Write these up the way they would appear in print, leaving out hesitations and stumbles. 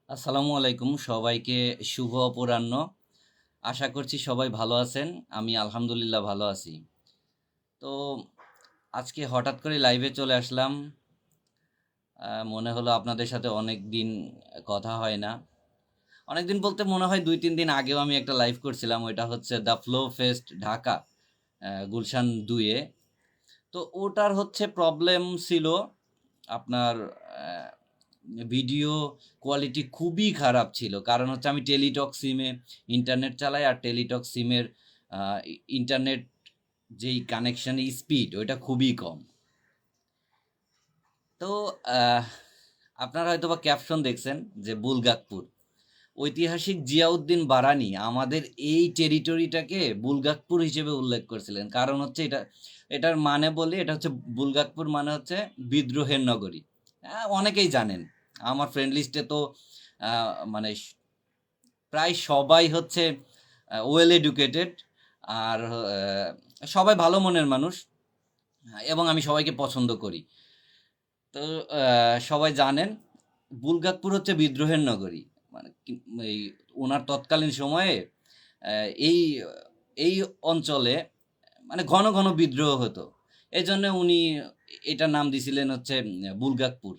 আসসালামু আলাইকুম সবাইকে শুভ অপরাহ্ন। আশা করছি সবাই ভালো আছেন। আমি আলহামদুলিল্লাহ ভালো আছি। তো আজকে হঠাৎ করে লাইভে চলে আসলাম। মনে হলো আপনাদের সাথে অনেক দিন কথা হয় না। অনেক দিন বলতে মনে হয় ২-৩ দিন আগেও আমি একটা লাইভ করছিলাম। ওইটা হচ্ছে the flow fest Dhaka, Gulshan ২ এ। তো ওটার হচ্ছে প্রবলেম ছিল আপনার ভিডিও কোয়ালিটি খুবই খারাপ ছিল। কারণ হচ্ছে আমি টেলিটক সিমে ইন্টারনেট চালাই, আর টেলিটক সিমের ইন্টারনেট যেই কানেকশন স্পিড ওইটা খুবই কম। তো আহ, আপনারা হয়তো বা ক্যাপশন দেখছেন যে বুলগাকপুর, ঐতিহাসিক জিয়াউদ্দিন বারানি আমাদের এই টেরিটরিটাকে বুলগাকপুর হিসেবে উল্লেখ করছিলেন। কারণ হচ্ছে এটার মানে বলি, এটা হচ্ছে বুলগাকপুর মানে হচ্ছে বিদ্রোহের নগরী। অনেকেই জানেন, আমার ফ্রেন্ড লিস্টে তো মানে প্রায় সবাই হচ্ছে ওয়েল এডুকেটেড, আর সবাই ভালো মনের মানুষ, এবং আমি সবাইকে পছন্দ করি। তো সবাই জানেন বুলগাকপুর হচ্ছে বিদ্রোহের নগরী। মানে এই ওনার তৎকালীন সময়ে এই এই অঞ্চলে মানে ঘন ঘন বিদ্রোহ হতো। এই জন্য উনি এটার নাম দিছিলেন হচ্ছে বুলগাকপুর,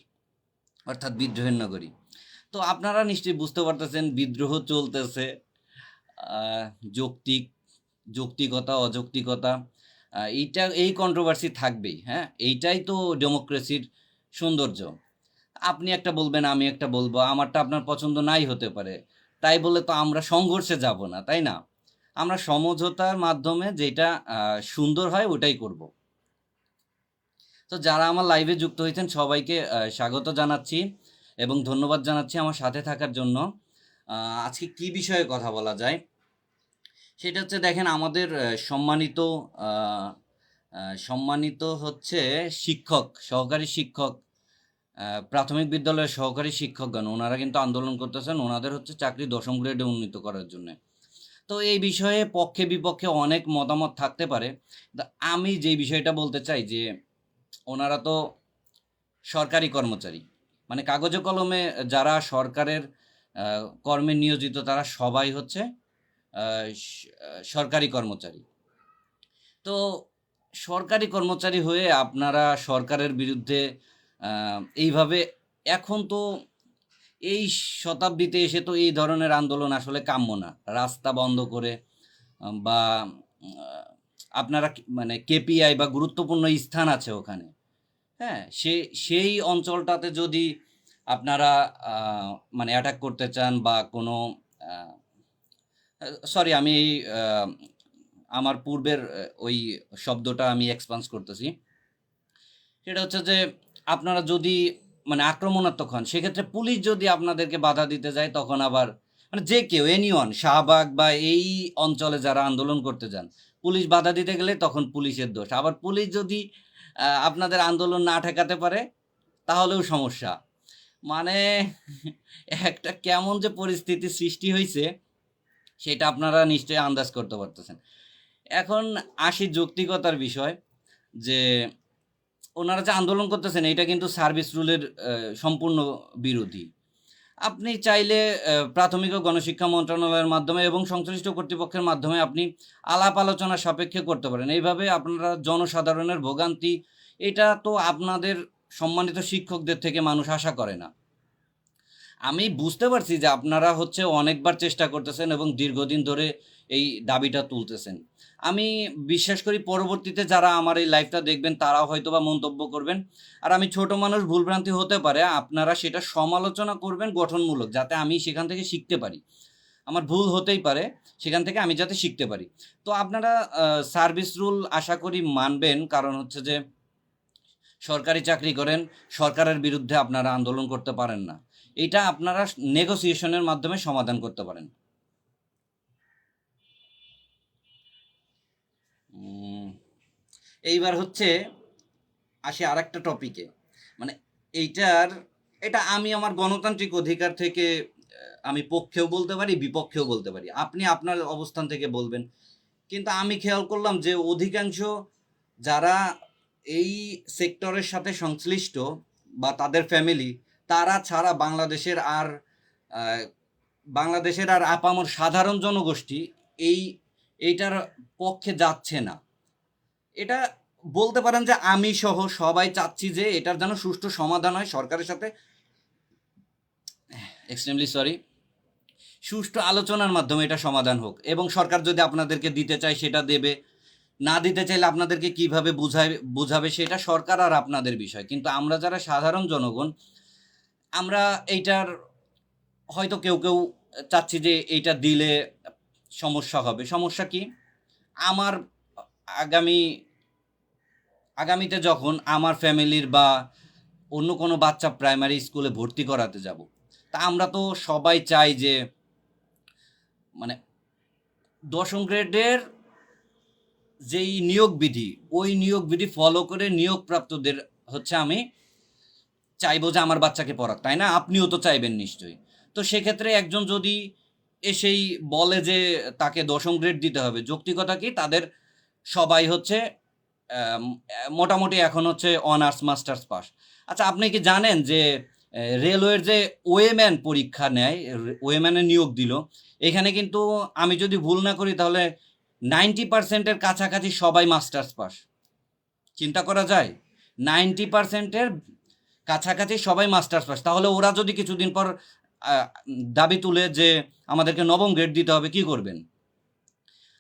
অর্থাৎ বিদ্রোহের নগরী। তো আপনারা নিশ্চয়ই বুঝতে পারতেছেন বিদ্রোহ চলতেছে। আহ, যৌক্তিক যৌক্তিকতা অযৌক্তিকতা, এই কন্ট্রোভার্সি থাকবেই। হ্যাঁ, এইটাই তো ডেমোক্রেসির সৌন্দর্য। আপনি একটা বলবেন, আমি একটা বলবো, আমারটা আপনার পছন্দ নাই হতে পারে। তাই বলে তো আমরা সংঘর্ষে যাব না, তাই না? আমরা সমঝোতার মাধ্যমে যেটা সুন্দর হয় ওটাই করব। তো যারা আমার লাইভে যুক্ত হয়েছেন সবাইকে স্বাগত জানাচ্ছি এবং ধন্যবাদ জানাচ্ছি আমার সাথে থাকার জন্য। আজকে কি বিষয়ে কথা বলা যায় সেটা হচ্ছে, দেখেন আমাদের আহ, সম্মানিত হচ্ছে শিক্ষক, সহকারী শিক্ষক, প্রাথমিক বিদ্যালয়ের সহকারী শিক্ষকগণ, ওনারা কিন্তু আন্দোলন করতেছেন ওনাদের হচ্ছে চাকরি ১০ম গ্রেডে উন্নীত করার জন্য। তো এই বিষয়ে পক্ষে বিপক্ষে অনেক মতামত থাকতে পারে। তা আমি যেই বিষয়টা বলতে চাই যে ওনারা তো সরকারি কর্মচারী, মানে কাগজে কলমে যারা সরকারের কর্মে নিয়োজিত তারা সবাই হচ্ছে সরকারি কর্মচারী। তো সরকারি কর্মচারী হয়ে আপনারা সরকারের বিরুদ্ধে এইভাবে, এখন তো এই শতাব্দীতে এসে তো এই ধরনের আন্দোলন আসলে কাম্য না। রাস্তা বন্ধ করে বা আহ, আপনারা মানে কেপিআই বা গুরুত্বপূর্ণ স্থান আছে ওখানে, হ্যাঁ, সেই অঞ্চলটাতে যদি আপনারা আহ, মানে অ্যাটাক করতে চান বা কোনো, সরি আমি আহ, আমার পূর্বের ওই শব্দটা আমি এক্সপান্স করতেছি। সেটা হচ্ছে যে আপনারা যদি মানে আক্রমণাত্মক হন, সেক্ষেত্রে পুলিশ যদি আপনাদেরকে বাধা দিতে যায় তখন আবার মানে যে কেউ এনিওয়ান, শাহবাগ বা এই অঞ্চলে যারা আন্দোলন করতে যান, পুলিশ বাধা দিতে গেলে তখন পুলিশের দোষ। আবার পুলিশ যদি আপনাদের আন্দোলন না ঠেকাতে পারে তাহলেও সমস্যা। মানে একটা কেমন যে পরিস্থিতি সৃষ্টি হয়েছে সেটা আপনারা নিশ্চয়ই আন্দাজ করতে পারতেছেন। এখন আসি যৌক্তিকতার বিষয়, যে ওনারা যে আন্দোলন করতেছেন এটা কিন্তু সার্ভিস রুলের সম্পূর্ণ বিরোধী। আপনি চাইলে প্রাথমিক ও গণশিক্ষা মন্ত্রণালয়ের মাধ্যমে এবং সংশ্লিষ্ট কর্তৃপক্ষের মাধ্যমে আপনি আলাপ আলোচনা সাপেক্ষে করতে পারেন। এইভাবে আপনারা জনসাধারণের ভোগান্তি, এটা তো আপনাদের সম্মানিত শিক্ষকদের থেকে মানুষ আশা করে না। আমি বুঝতে পারছি যে আপনারা হচ্ছে অনেকবার চেষ্টা করতেছেন এবং দীর্ঘদিন ধরে এই দাবিটা তুলতেছেন। আমি বিশ্বাস করি পরবর্তীতে যারা আমার এই লাইভটা দেখবেন তারাও হয়তো বা মন্তব্য করবেন। আর আমি ছোট মানুষ, ভুলভ্রান্তি হতে পারে, আপনারা সেটা সমালোচনা করবেন গঠনমূলক, যাতে আমি সেখান থেকে শিখতে পারি। আমার ভুল হতেই পারে, সেখান থেকে আমি যাতে শিখতে পারি। তো আপনারা সার্ভিস রুল আশা করি মানবেন, কারণ হচ্ছে যে সরকারি চাকরি করেন, সরকারের বিরুদ্ধে আপনারা আন্দোলন করতে পারেন না। এটা আপনারা নেগোসিয়েশনের মাধ্যমে সমাধান করতে পারেন। উম, এইবার হচ্ছে আসি আরেকটা টপিকে। মানে এইটার, এটা আমি আমার গণতান্ত্রিক অধিকার থেকে আমি পক্ষেও বলতে পারি, বিপক্ষেও বলতে পারি। আপনি আপনার অবস্থান থেকে বলবেন। কিন্তু আমি খেয়াল করলাম যে অধিকাংশ যারা এই সেক্টরের সাথে সংশ্লিষ্ট বা তাদের ফ্যামিলি, তারা ছাড়া বাংলাদেশের আর আহ, বাংলাদেশের আর আপামর সাধারণ জনগোষ্ঠী এই এইটার পক্ষে যাচ্ছে না। এটা বলতে পারেন যে আমি সহ সবাই চাচ্ছি যে এটার যেন সুষ্ঠু সমাধান হয় সরকারের সাথে, এক্সট্রিমলি সরি, সুষ্ঠু আলোচনার মাধ্যমে এটা সমাধান হোক। এবং সরকার যদি আপনাদেরকে দিতে চায় সেটা দেবে, না দিতে চাইলে আপনাদেরকে কিভাবে বুঝাবে সেটা সরকার আর আপনাদের বিষয়। কিন্তু আমরা যারা সাধারণ জনগণ, আমরা এইটার হয়তো কেউ কেউ চাচ্ছি যে এইটা দিলে সমস্যা হবে। সমস্যা কি? আমার আগামী আগামীতে যখন আমার ফ্যামিলির বা অন্য কোনো বাচ্চা প্রাইমারি স্কুলে ভর্তি করাতে যাব, তা আমরা তো সবাই চাই যে মানে 10ম গ্রেডের যেই নিয়োগ বিধি, ওই নিয়োগ বিধি ফলো করে নিয়োগপ্রাপ্তদের হচ্ছে আমি চাইবো যে আমার বাচ্চাকে পড়াক, তাই না? আপনিও তো চাইবেন নিশ্চয়ই। তো সেক্ষেত্রে একজন যদি এসেই বলে যে তাকে 10ম গ্রেড দিতে হবে, যৌক্তিকতা কি? তাদের সবাই হচ্ছে মোটামুটি এখন হচ্ছে অনার্স মাস্টার্স পাস। আচ্ছা, আপনি কি জানেন যে রেলওয়ের যে ওয়েম্যান পরীক্ষা নেয়, ওয়েম্যানের নিয়োগ দিল, এখানে কিন্তু আমি যদি ভুল না করি তাহলে 90%-এর কাছাকাছি সবাই মাস্টার্স পাস। চিন্তা করা যায়, 90%-এর কাছাকাছি সবাই মাস্টার্স পাস। তাহলে ওরা যদি কিছুদিন পর দাবি তুলে যে আমাদেরকে 9ম গ্রেড দিতে হবে, কি করবেন?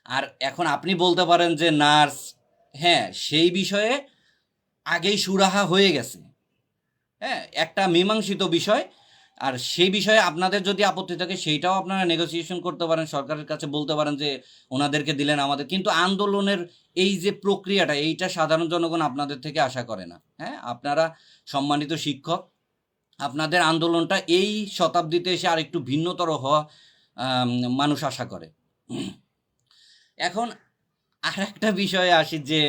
আর এখন আপনি বলতে পারেন যে নার্স, হ্যাঁ সেই বিষয়ে আগেই সুরাহা হয়ে গেছে, হ্যাঁ একটা মীমাংসিত বিষয়। আর সেই বিষয়ে আপনাদের যদি আপত্তি থাকে সেইটাও আপনারা নেগোসিয়েশন করতে পারেন, সরকারের কাছে বলতে পারেন যে ওনাদেরকে দিলেন আমাদের। কিন্তু আন্দোলনের এই যে প্রক্রিয়াটা, এইটা সাধারণ জনগণ আপনাদের থেকে আশা করে না। হ্যাঁ, আপনারা সম্মানিত শিক্ষক, আপনাদের আন্দোলনটা এই শতাব্দীতে এসে আর একটু ভিন্নতর হওয়া মানুষ আশা করে। এখন আর একটা বিষয়ে আসি যে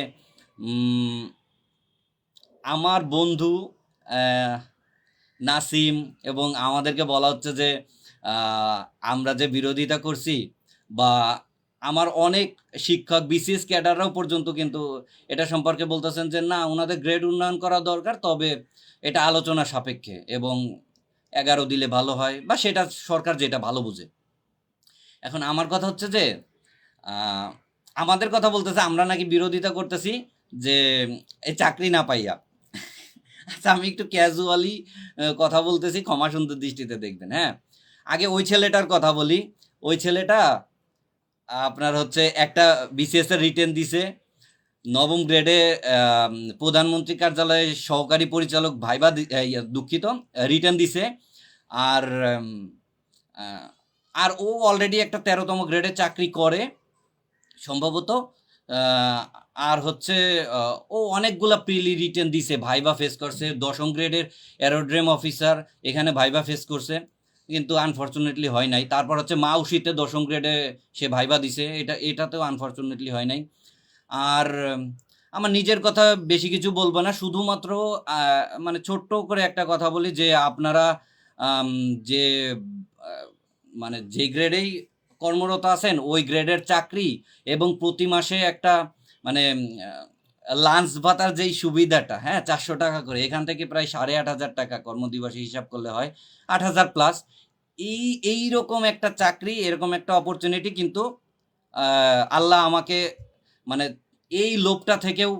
আমার বন্ধু নাসিম এবং আমাদেরকে বলা হচ্ছে যে আমরা যে বিরোধিতা করছি, বা আমার অনেক শিক্ষক বিসিএস ক্যাডাররাও পর্যন্ত কিন্তু এটা সম্পর্কে বলতেছেন যে না, ওনাদের গ্রেড উন্নয়ন করা দরকার, তবে এটা আলোচনা সাপেক্ষে এবং 11 দিলে ভালো হয়, বা সেটা সরকার যেটা ভালো বুঝে। এখন আমার কথা হচ্ছে যে আমাদের কথা বলতেছে আমরা নাকি বিরোধিতা করতেছি যে এই চাকরি না পাইয়া। আচ্ছা, আমি একটু ক্যাজুয়ালি কথা বলতেছি, ক্ষমা সুন্দর দৃষ্টিতে দেখবেন। হ্যাঁ, আগে ওই ছেলেটার কথা বলি। ওই ছেলেটা আপনার হচ্ছে একটা বিসিএস এর রিটেন দিছে, 9ম গ্রেডে প্রধানমন্ত্রী কার্যালয়ে সহকারী পরিচালক ভাইবা দুঃখিত রিটেন দিছে। আর আর ও অলরেডি একটা 13তম গ্রেডে চাকরি করে সম্ভবত। আর হচ্ছে ও অনেকগুলা প্রিলি রিটেন দিছে, ভাইবা ফেস করছে। 10ম গ্রেডের অ্যারোড্রেম অফিসার এখানে ভাইবা ফেস করছে, কিন্তু আনফর্চুনেটলি হয় নাই। তারপর হচ্ছে মাউসিতে 10ম গ্রেডে সে ভাইবা দিছে, এটাতেও আনফর্চুনেটলি হয় নাই। আর আমার নিজের কথা বেশি কিছু বলবো না, শুধুমাত্র মানে ছোট্ট করে একটা কথা বলি যে আপনারা যে মানে যে গ্রেডেই কর্মরত আছেন ওই গ্রেডের চাকরি এবং প্রতি মাসে একটা মানে লাঞ্চ ভাতার যেই সুবিধাটা, হ্যাঁ 400 টাকা করে, এখান থেকে প্রায় 8,500 টাকা কর্মদিবসে হিসাব করলে হয় 8,000 প্লাস। এইরকম একটা চাকরি, এরকম একটা অপরচুনিটি কিন্তু আল্লাহ আমাকে মানে এই লোভটা থেকেও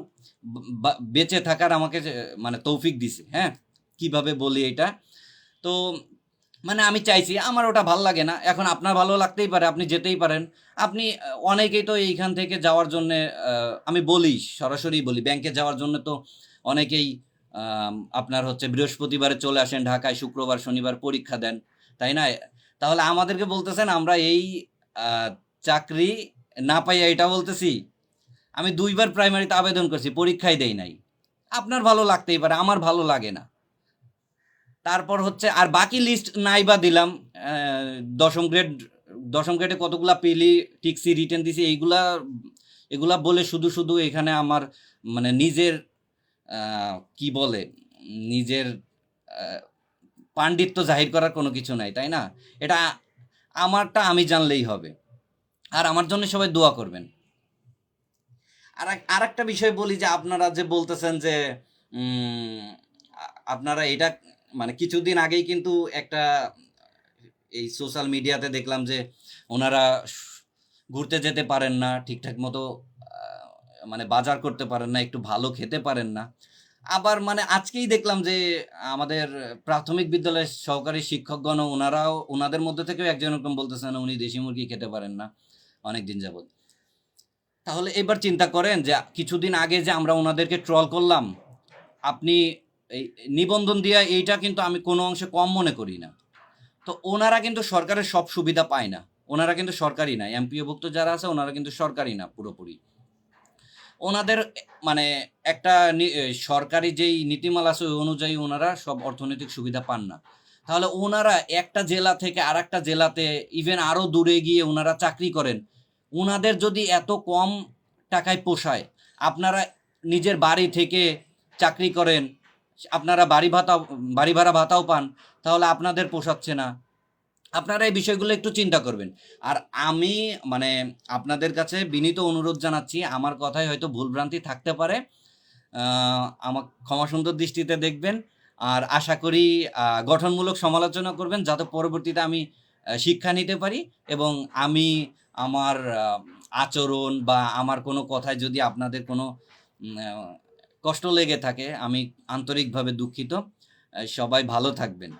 বেঁচে থাকার আমাকে মানে তৌফিক দিছে। হ্যাঁ, কিভাবে বলি এটা, তো মানে আমি চাইছি, আমার ওটা ভাল লাগে না। এখন আপনার ভালো লাগতেই পারে, আপনি যেতেই পারেন। আপনি অনেকেই তো এইখান থেকে যাওয়ার জন্যে আমি বলি, সরাসরি বলি, ব্যাংকে যাওয়ার জন্য তো অনেকেই আপনার হচ্ছে বৃহস্পতিবারে চলে আসেন ঢাকায়, শুক্রবার শনিবার পরীক্ষা দেন, তাই না? তাহলে আমাদেরকে বলতেছেন আমরা এই চাকরি না পাইয়া এটা বলতেছি? আমি 2বার প্রাইমারিতে আবেদন করছি, পরীক্ষাই দেই নাই। আপনার ভালো লাগতেই পারে, আমার ভালো লাগে না। তারপর হচ্ছে আর বাকি লিস্ট নাই বা দিলাম, 10ম গ্রেড 10ম গ্রেডে কতগুলা পেলি টিকসি রিটেন দিছি, এগুলা বলে শুধু শুধু এখানে আমার মানে নিজের কি বলে নিজের পাণ্ডিত্য জাহির করার কোনো কিছু নাই, তাই না? এটা আমারটা আমি জানলেই হবে। আর আমার জন্য সবাই দোয়া করবেন। আর একটা বিষয় বলি যে আপনারা যে বলতেছেন যে আপনারা এটা মানে কিছুদিন আগেই কিন্তু একটা এই সোশ্যাল মিডিয়াতে দেখলাম যে ওনারা ঘুরতে যেতে পারেন না, ঠিকঠাক মতো মানে বাজার করতে পারেন না, একটু ভালো খেতে পারেন না। আবার মানে আজকেই দেখলাম যে আমাদের প্রাথমিক বিদ্যালয়ের সহকারী শিক্ষকগণও ওনারাও ওনাদের মধ্যে থেকেও একজন এরকম বলতেছেন উনি দেশি মুরগি খেতে পারেন না অনেকদিন যাবত। তাহলে এবার চিন্তা করেন যে কিছুদিন আগে যে আমরা ওনাদেরকে ট্রল করলাম, আপনি এই নিবন্ধন দিয়া এইটা কিন্তু আমি কোনো অংশে কম মনে করি না। তো ওনারা কিন্তু সরকারের সব সুবিধা পায় না, ওনারা কিন্তু সরকারি না, এমপিওভুক্ত যারা আছে ওনারা কিন্তু সরকারি না পুরোপুরি। ওনাদের মানে একটা সরকারি যেই নীতিমালা আছে ওই অনুযায়ী ওনারা সব অর্থনৈতিক সুবিধা পান না। তাহলে ওনারা একটা জেলা থেকে আরেকটা জেলাতে ইভেন আরো দূরে গিয়ে ওনারা চাকরি করেন। ওনাদের যদি এত কম টাকায় পোষায়, আপনারা নিজের বাড়ি থেকে চাকরি করেন, আপনারা বাড়ি ভাড়া ভাতাও পান, তাহলে আপনাদের পোষাচ্ছে না। আপনারা এই বিষয়গুলো একটু চিন্তা করবেন। আর আমি মানে আপনাদের কাছে বিনীত অনুরোধ জানাচ্ছি, আমার কথায় হয়তো ভুলভ্রান্তি থাকতে পারে, আমার ক্ষমা সুন্দর দৃষ্টিতে দেখবেন। আর আশা করি গঠনমূলক সমালোচনা করবেন যাতে পরবর্তীতে আমি শিক্ষা নিতে পারি, এবং আমি আমার আচরণ বা আমার কোনো কথায় যদি আপনাদের কোনো কষ্ট লেগে থাকে, আমি আন্তরিকভাবে দুঃখিত। সবাই ভালো থাকবেন।